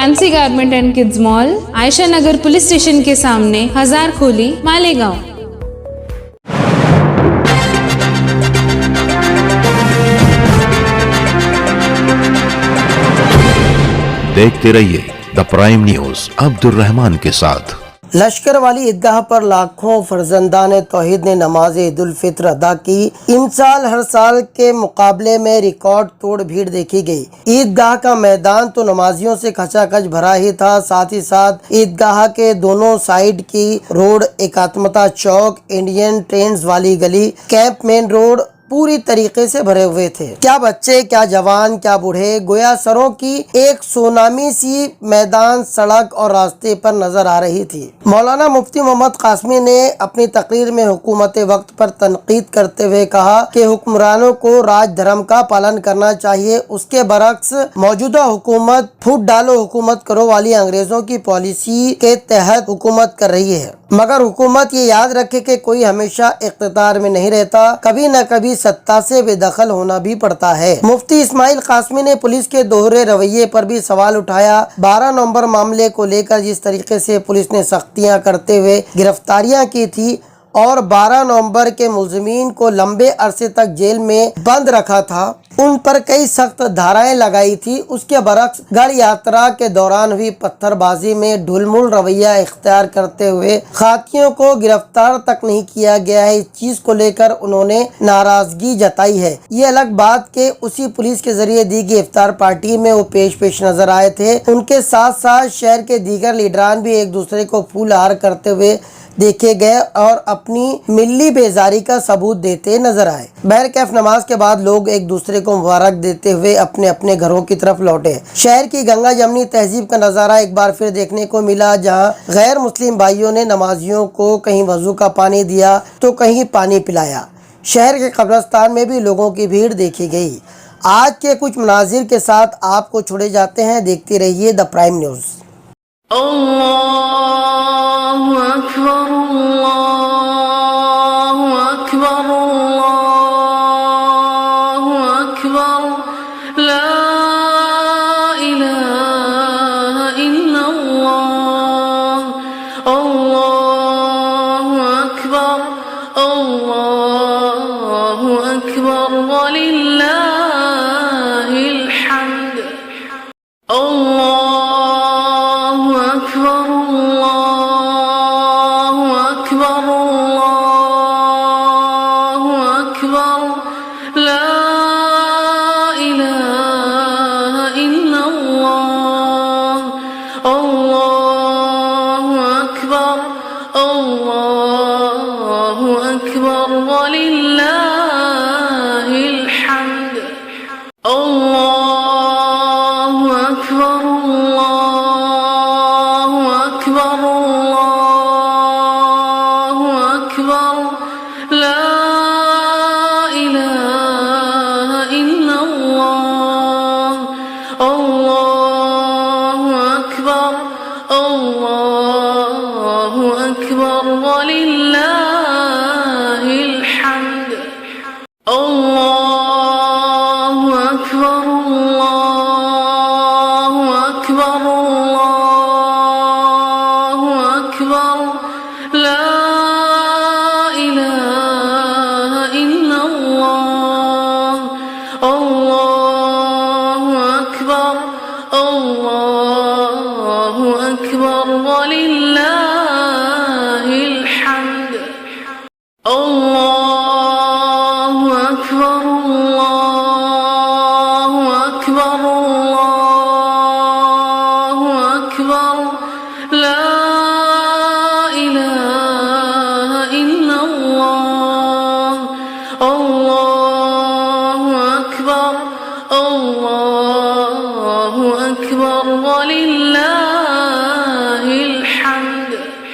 Fancy garment and kids mall, Ayesha Nagar police station के सामने, हजार खोली, मालेगांव। देखते रहिए the prime news Abdul Rahman के साथ। लश्कर वाली ईदगाह पर लाखों फर्जंदान तौहीद ने नमाज ईद उल फित्र अदा की। इन साल हर साल के मुकाबले में रिकॉर्ड तोड़ भीड़ देखी गई। ईदगाह का मैदान तो नमाजियों से खचाखच भरा ही था, साथ ही साथ ईदगाह के दोनों साइड की रोड, एकात्मता चौक, इंडियन ट्रेन्स वाली गली, कैंप मेन रोड पूरी तरीके से भरे हुए थे। क्या बच्चे, क्या जवान, क्या बूढ़े, गोया सरों की एक सुनामी सी मैदान, सड़क और रास्ते पर नजर आ रही थी। मौलाना मुफ्ती मोहम्मद कासमी ने अपनी तकरीर में हुकूमत वक्त पर तनकीद करते हुए कहा कि हुक्मरानों को राज धर्म का पालन करना चाहिए। उसके बरक्स मौजूदा हुकूमत फूट डालो हुकूमत करो वाली अंग्रेजों की पॉलिसी के तहत हुकूमत कर रही है, मगर हुकूमत ये याद रखे कि कोई हमेशा इख्तियार में नहीं रहता, कभी न कभी सत्ता से बेदखल होना भी पड़ता है। मुफ्ती इस्माइल कासमी ने पुलिस के दोहरे रवैये पर भी सवाल उठाया। 12 नवंबर मामले को लेकर जिस तरीके से पुलिस ने सख्तियां करते हुए गिरफ्तारियां की थी और 12 नवंबर के मुलजिमीन को लंबे अरसे तक जेल में बंद रखा था, उन पर कई सख्त धाराएं लगाई थी, उसके बरक्स गढ़ यात्रा के दौरान हुई पत्थरबाजी में ढुलमुल रवैया इख्तियार करते हुए खातियों को गिरफ्तार तक नहीं किया गया है। इस चीज को लेकर उन्होंने नाराजगी जताई है। ये अलग बात के उसी पुलिस के जरिए दी गई इफ्तार पार्टी में वो पेश नजर आए थे। उनके साथ साथ शहर के दीगर लीडरान भी एक दूसरे को फूलहार करते हुए देखे गए और अपनी मिली बेजारी का सबूत देते नजर आए। बहर कैफ नमाज के बाद लोग एक दूसरे को मुबारक देते हुए अपने अपने घरों की तरफ लौटे। शहर की गंगा जमनी तहजीब का नज़ारा एक बार फिर देखने को मिला, जहां गैर मुस्लिम भाइयों ने नमाजियों को कहीं वजू का पानी दिया तो कहीं पानी पिलाया। शहर के कब्रिस्तान में भी लोगों की भीड़ देखी गई। आज के कुछ मनाजिर के साथ आपको छोड़े जाते हैं, देखते रहिए द प्राइम न्यूज। अल्लाहु अकबर, अल्लाहु अकबर, अल्लाहु अकबर, ला इलाहा इल्लल्लाह, अल्लाहु अकबर, अल्लाहु अकबर, वलिल्लाहिल हम्द। अल्लाहु अकबर, अल्लाहु अकबर, अल्लाहु अकबर, ला इलाहा इल्लल्लाह, अल्लाहु अकबर, अल्लाहु अकबर, वलिल्लाहिल हम्द। अल्लाहु अकबर, अल्लाहु अकबर, अल्लाहु अकबर, ला इलाहा इल्लल्लाह, अल्लाहु अकबर, अल्लाहु अकबर, वलिल्लाहिल हम्द। अल्लाहु अकबर, अल्लाहु अकबर, अल्लाहु अकबर, ला इलाहा इल्लल्लाह, अल्लाहु अकबर, अल्लाहु अकबर, वलिल्लाहिल हम्द। अल्लाहु अकबर, अल्लाहु अकबर, अल्लाहु अकबर,